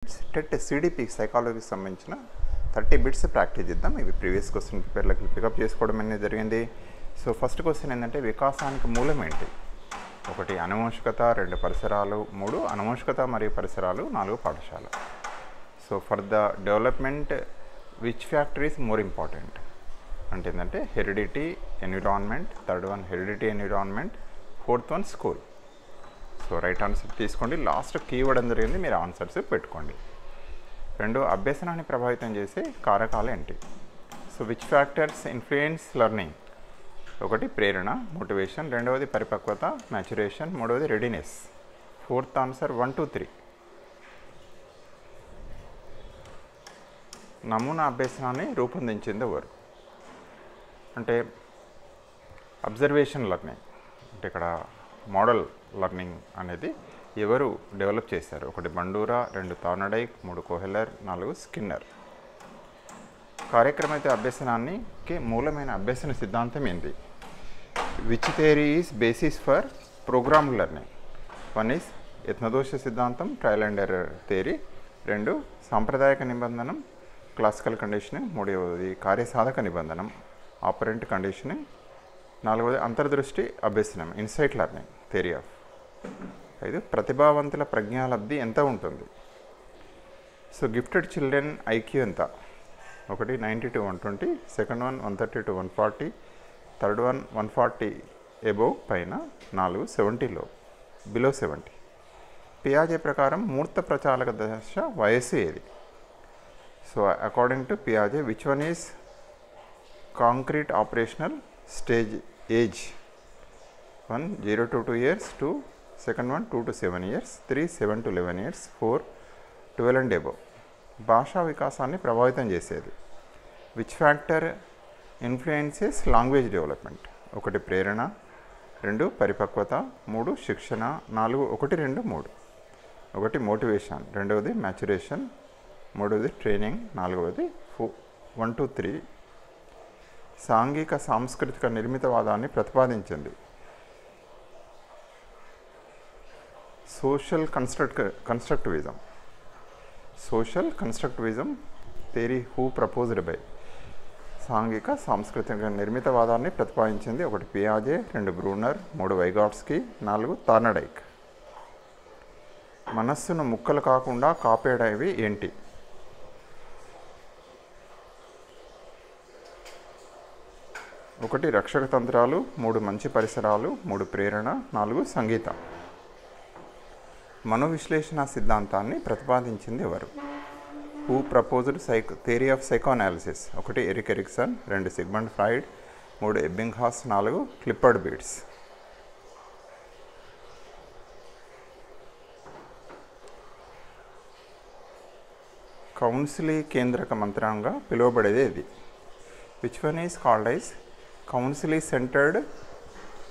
TET CDP సైకాలజీకి సంబంధించిన 30 bits practice చేద్దాం. ఇవి ప్రీవియస్ క్వశ్చన్ పేర్లకి పికప్ చేసుకోవడం అనేది జరిగింది. సో ఫస్ట్ క్వశ్చన్ ఏంటంటే వికాసానికి మూలం ఏంటి? 1 అనువంశికత, 2 పరిసరాలు, 3 అనువంశికత మరియు పరిసరాలు, 4 పాఠశాల. So for the development which factor is more important అంటే ఏంటంటే heredity, environment, third one heredity, environment, fourth one school. So right answer తీసుకోండి. లాస్ట్ కీవర్డ్ అని జరిగింది, మీరు ఆన్సర్స్ పెట్టుకోండి. 2 అభ్యసనాన్ని ప్రభావితం చేసే కారకాలు ఏంటి? So which factors influence learning? 1 ప్రేరణ, మోటివేషన్, 2వది పరిపక్వత, మ్యాచురేషన్, 3వది రెడీనెస్. Fourth answer 1, 2, 3. నమూనా అభ్యసనాన్ని రూపొందించింది ఎవరు? అంటే అబ్జర్వేషన్ లెర్నింగ్ అంటే ఇక్కడ మోడల్ లెర్నింగ్ అనేది ఎవరు డెవలప్ చేశారు? 1 బండూరా, 2 థార్నడైక్, 3 కోహెలర్, 4 స్కిన్నర్. కార్యక్రమిత అభ్యసనానికి మూలమైన అభ్యసన సిద్ధాంతం ఏంటి? Which theory is basis for program learning? 1 is యత్నదోష సిద్ధాంతం, ట్రయల్ అండ్ ఎర్రర్ థియరీ. 2 సాంప్రదాయక నిబంధనం, క్లాసికల్ కండిషనింగ్. 3వది కార్యసాధక నిబంధనం, ఆపరెంట్ కండిషనింగ్. 4వది అంతర్దృష్టి అభ్యసనం, ఇన్సైట్ లెర్నింగ్ థియరీ ఆఫ్. 5 ప్రతిభావంతుల ప్రజ్ఞాలబ్ధి ఎంత ఉంటుంది? సో గిఫ్టెడ్ చిల్డ్రన్ ఐక్యూ ఎంత? 1 90 to 120, second one 130 to 140, third one 140 above పైన, 4 70 బిలో 70. పియాజే ప్రకారం మూర్త ప్రచాలక దశ వయస్సు ఏది? సో అకార్డింగ్ టు పియాజే which one is concrete operational stage age? 1 0 to 2 years, 2 second one 2 to 7 years, 3 7 to 11 years, 4 12 and above. భాషా వికాసాన్ని ప్రభావితం చేసేది? Which factor influences language development? 1 ప్రేరణ, 2 పరిపక్వత, 3 శిక్షణ, 4 1 2 3. 1 మోటివేషన్, 2వది మ్యాచురేషన్, 3వది ట్రైనింగ్, 4వది 1 to 3. సాంఘిక సాంస్కృతిక నిర్మితవాదాన్ని ప్రతిపాదించింది? Social constructivism. Social constructivism theory who proposed by? సాంఘిక సాంస్కృతిక నిర్మితవాదాన్ని ప్రతిపాదించింది 1 పియాజే, 2 బ్రూనర్, 3 వైగాట్స్కీ, 4 థార్నడైక్. మనస్సును ముక్కలు కాకుండా కాపాడేవి ఏంటి? 1 రక్షక తంత్రాలు, 3 మంచి పరిసరాలు, 3 ప్రేరణ, 4 సంగీతం. మనోవిశ్లేషణ సిద్ధాంతాన్ని ప్రతిపాదించింది ఎవరు? Who proposed theory of psychoanalysis? 1 Erik Erikson, 2 Sigmund Freud, 3 Ebbinghaus, 4 Clifford Beers. Counselee కేంద్రక మంత్రంగా పిలువబడేది ఏది? Which one is called as counselee centred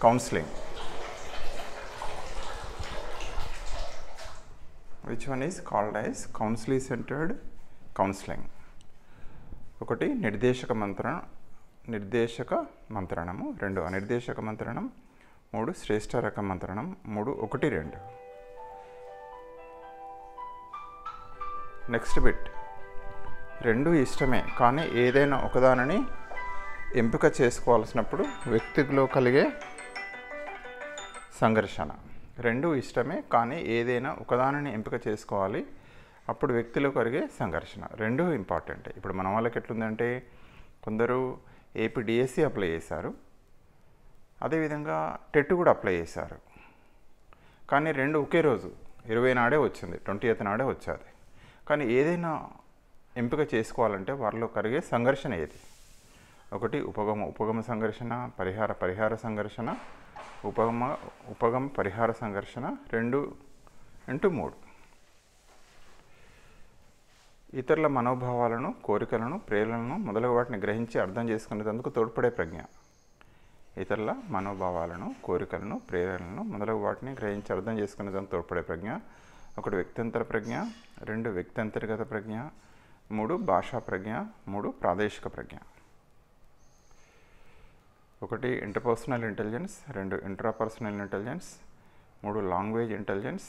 counselling? Which one is called as counselee centred counselling? 1 నిర్దేశక మంత్రణము, 2 అనిర్దేశక మంత్రణం, 3 శ్రేష్ఠ రకం మంత్రణం, 3 1 2. Next bit. 2 ఇష్టమే కానీ ఏదైనా ఒకదానిని ఎంపిక చేసుకోవాల్సినప్పుడు వ్యక్తిలో కలిగే సంఘర్షణ. 2 ఇష్టమే కానీ ఏదైనా ఒకదానిని ఎంపిక చేసుకోవాలి, అప్పుడు వ్యక్తిలో కలిగే సంఘర్షణ. 2 ఇంపార్టెంట్. ఇప్పుడు మన వాళ్ళకి ఎట్లుందంటే కొందరు ఏపీడిఎస్సి అప్లై చేశారు, అదేవిధంగా టెట్ కూడా అప్లై చేశారు, కానీ 2 ఒకే రోజు 20 నాడే వచ్చింది, 20th నాడే వచ్చేది. కానీ ఏదైనా ఎంపిక చేసుకోవాలంటే వారిలో కలిగే సంఘర్షణ ఏది? 1 ఉపగమ సంఘర్షణ, పరిహార సంఘర్షణ, ఉపగమ పరిహార సంఘర్షణ, 2 into 3. ఇతరుల మనోభావాలను, కోరికలను, ప్రేరణలను మొదలగు వాటిని గ్రహించి అర్థం చేసుకునేందుకు తోడ్పడే ప్రజ్ఞ? ఇతరుల మనోభావాలను, కోరికలను, ప్రేరణలను మొదలగు వాటిని గ్రహించి అర్థం చేసుకునేందుకు తోడ్పడే ప్రజ్ఞ. 1 వ్యక్తంతర ప్రజ్ఞ, 2 వ్యక్తంతర్గత ప్రజ్ఞ, 3 భాషా ప్రజ్ఞ, 3 ప్రాదేశిక ప్రజ్ఞ. 1 interpersonal intelligence, 2 intrapersonal intelligence, 3 language intelligence,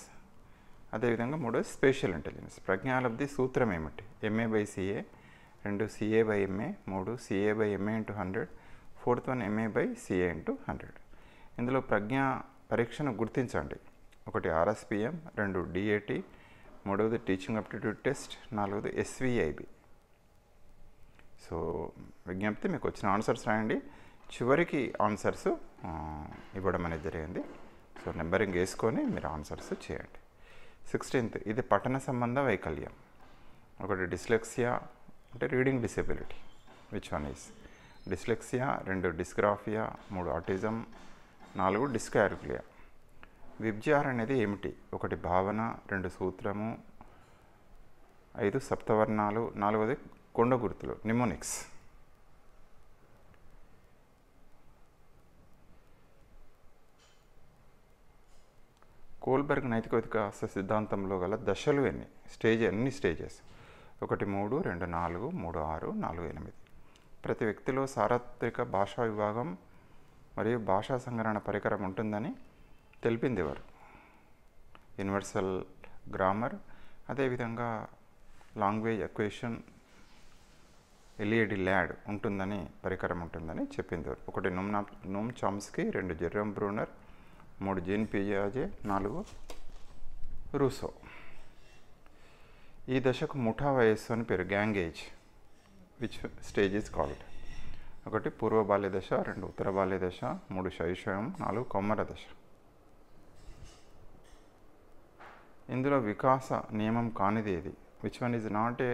అదేవిధంగా మూడోది స్పేషియల్ ఇంటెలిజెన్స్. ప్రజ్ఞాలబ్ధి సూత్రం ఏమిటి? MA/CA, 2 CA/MA, 3 CA/MA × 100, 4th one MA/CA × 100. ఇందులో ప్రజ్ఞా పరీక్షను గుర్తించండి. 1 RSPM, 2 DAT, 3వది టీచింగ్ అప్టిట్యూడ్ టెస్ట్, 4వది SVIB. సో విజ్ఞప్తి, మీకు వచ్చిన ఆన్సర్స్ రాయండి. చివరికి ఆన్సర్స్ ఇవ్వడం అనేది జరిగింది. సో నెంబరింగ్ వేసుకొని మీరు ఆన్సర్స్ చేయండి. 16th, ఇది పఠన సంబంధ వైకల్యం. 1 డిస్లెక్సియా అంటే reading disability. Which one is dyslexia, 2 dysgraphia, 3 autism, 4 డిస్కార్గ్లియా. విబ్జిఆర్ అనేది ఏమిటి? 1 భావన, 2 సూత్రము, 5 సప్తవర్ణాలు, 4వది కొండ గుర్తులు, నిమోనిక్స్. కోల్బర్గ్ నైతిక వికాస సిద్ధాంతంలో గల దశలు ఎన్ని స్టేజెస్? 1 3, 2 4, 3 6, 4 8. ప్రతి వ్యక్తిలో సార్వత్రిక భాషా విభాగం మరియు భాషా సంగ్రహణ పరికరం ఉంటుందని తెలిపింది ఎవరు? యూనివర్సల్ గ్రామర్, అదేవిధంగా లాంగ్వేజ్ ఎక్వేషన్ LAD ఉంటుందని, పరికరం ఉంటుందని చెప్పింది ఎవరు? 1 నోమ్ చామ్స్కీ, 2 జెర్రోమ్ బ్రూనర్, 3 జీన్ పియాజే, 4 రూసో. ఈ దశకు ముఠా వయస్సు అని పేరు, gang age. Which stage is called? 1 పూర్వ బాల్య దశ, 2 ఉత్తర బాల్య దశ, 3 శైశవం, 4 కౌమార దశ. ఇందులో వికాస నియమం కానిది ఏది? Which one is not a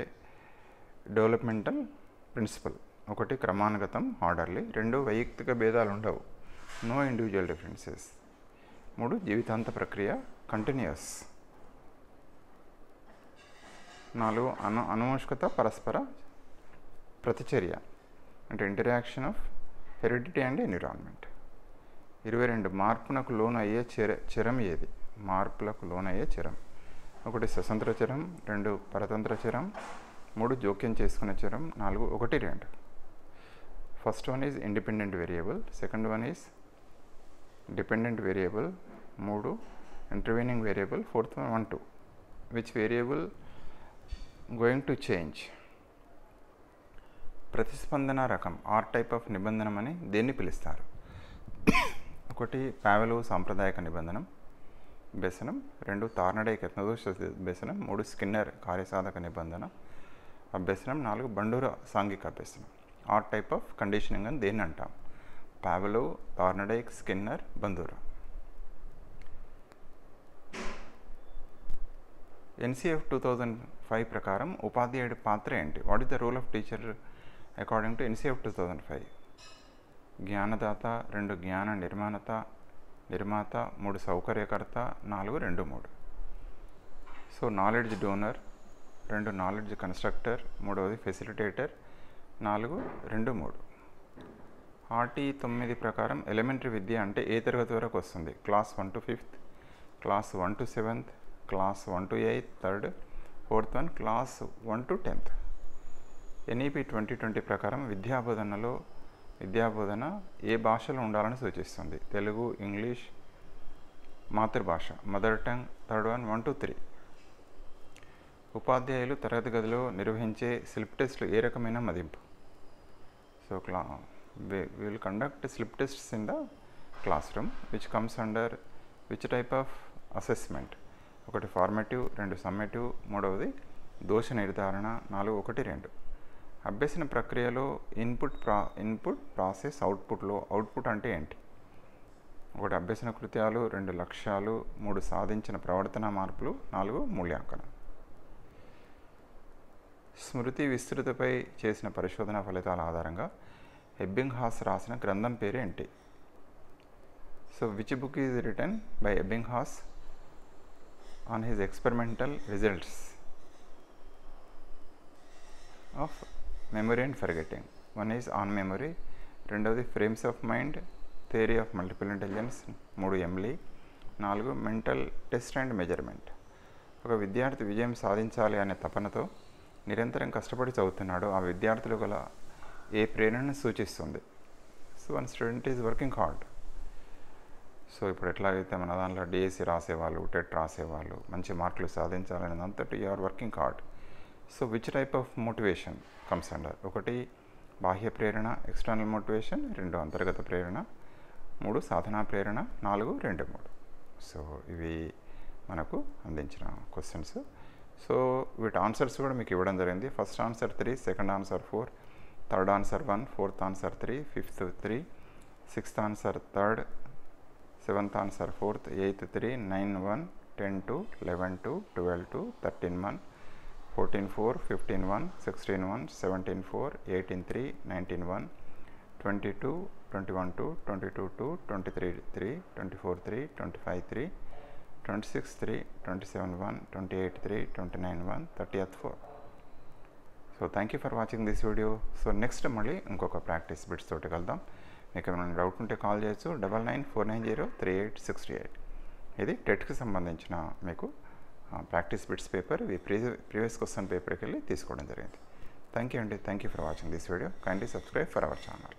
developmental principle? 1 క్రమానుగతం, ఆర్డర్లీ, 2 వైయక్తిక భేదాలు ఉండవు, నో ఇండివిజువల్ డిఫరెన్సెస్, 3 జీవితాంత ప్రక్రియ, కంటిన్యూస్, 4 అనువంశికత, పరస్పర ప్రతిచర్య అంటే interaction of heredity and environment. 22 మార్పునకు లోను అయ్యే చరం ఏది? మార్పులకు లోనయ్యే చరం. 1 స్వతంత్ర చరం, 2 పరతంత్ర చరం, 3 జోక్యం చేసుకునే చరం, 4 1 2. First one is independent variable, second one is dependent variable, 3 intervening variable, 4th one 1 2. Which variable going to change? ప్రతిస్పందన రకం, ఆర్ టైప్ ఆఫ్ నిబంధనం అని దేన్ని పిలుస్తారు? 1 పావెలోవ్ సాంప్రదాయక నిబంధనం అభ్యసనం, 2 తార్నడైక్ యత్నదోష అభ్యసనం, 3 స్కిన్నర్ కార్యసాధక నిబంధన అభ్యసనం, 4 బండూరా సాంఘిక అభ్యసనం. ఆర్ టైప్ ఆఫ్ కండిషనింగ్ అని దేన్ని అంటాం? Pavlov, Thorndike, Skinner, Bandura. NCF 2005 ప్రకారం ఉపాధ్యాయుడి పాత్ర ఏంటి? What is the role of teacher according to NCF 2005? జ్ఞానదాత, 2 జ్ఞాన నిర్మాత, 3 సౌకర్యకర్త, 4 2 3. So knowledge donor, 2 knowledge constructor, 3వది ఫెసిలిటేటర్, 4 2 3. RT 9 ప్రకారం ఎలిమెంటరీ విద్య అంటే ఏ తరగతి వరకు వస్తుంది? Class 1 to 5th, class 1 to 7th, class 1 to 8th, 3rd, 4th one class 1 to 10th. NEP 2020 ప్రకారం విద్యాబోధన ఏ భాషలో ఉండాలని సూచిస్తుంది? తెలుగు, ఇంగ్లీష్, మాతృభాష, mother tongue, 3rd one 1 to 3. ఉపాధ్యాయులు తరగతి గదిలో నిర్వహించే స్లిప్ టెస్ట్లు ఏ రకమైన మదింపు? So will conduct slip tests in the class room which comes under which type of assessment? 1 formative, 2 summative, 3వది దోష నిర్ధారణ, 4 1 2. అభ్యసన ప్రక్రియలో ఇన్పుట్ ప్రాసెస్, అవుట్పుట్లో అవుట్పుట్ అంటే ఏంటి? 1 అభ్యసన కృత్యాలు, 2 లక్ష్యాలు, 3 సాధించిన ప్రవర్తన మార్పులు, 4 మూల్యాంకనం. స్మృతి విస్తృతపై చేసిన పరిశోధన ఫలితాల ఆధారంగా ఎబ్బింగ్హాస్ రాసిన గ్రంథం పేరు ఏంటి? So which book is written by Ebbinghaus on his experimental results of memory and forgetting? One is on memory, 2వది frames of mind, theory of multiple intelligence, 3 Emily, 4 mental test and measurement. ఒక విద్యార్థి విజయం సాధించాలి అనే తపనతో నిరంతరం కష్టపడి చదువుతున్నాడు. ఆ విద్యార్థులు గల ఏ ప్రేరణను సూచిస్తుంది? So one student is working hard. So ఇప్పుడు ఎట్లాగైతే మన దాంట్లో డిఎస్సి రాసేవాళ్ళు, టెట్ రాసేవాళ్ళు మంచి మార్కులు సాధించాలనేది అంతటి you are working hard. So which type of motivation comes under? ఒకటి బాహ్య ప్రేరణ, ఎక్స్టర్నల్ మోటివేషన్, 2 అంతర్గత ప్రేరణ, 3 సాధనా ప్రేరణ, 4 2 3. సో ఇవి మనకు అందించిన క్వశ్చన్స్. సో వీటి ఆన్సర్స్ కూడా మీకు ఇవ్వడం జరిగింది. First answer 3, second answer 4, third answer 1, fourth answer 3, fifth 3, sixth answer 3rd, seventh answer 4th, 8th 3, 9 1, 10 2, 11 2, 12 2, 13 1, 14 4, 15 1, 16 1, 17 4, 18 3, 19 1, 22, 21 2, 22 2, 23 3, 24 3, 25 3, 26 3, 27 1, 28 3, 29 1, 30th 4. So thank you for watching this video. So next మళ్ళీ ఇంకొక ప్రాక్టీస్ బిట్స్ తోటి కలుద్దాం. మీకు ఏమైనా డౌట్ ఉంటే కాల్ చేయొచ్చు 9949038638. ఇది టెట్కి సంబంధించిన మీకు ప్రాక్టీస్ బిట్స్ పేపర్. ఇవి ప్రీవియస్ క్వశ్చన్ పేపర్కి వెళ్ళి తీసుకోవడం జరిగింది. థ్యాంక్ యూ అండి. Thank you for watching this video. Kindly subscribe for our channel.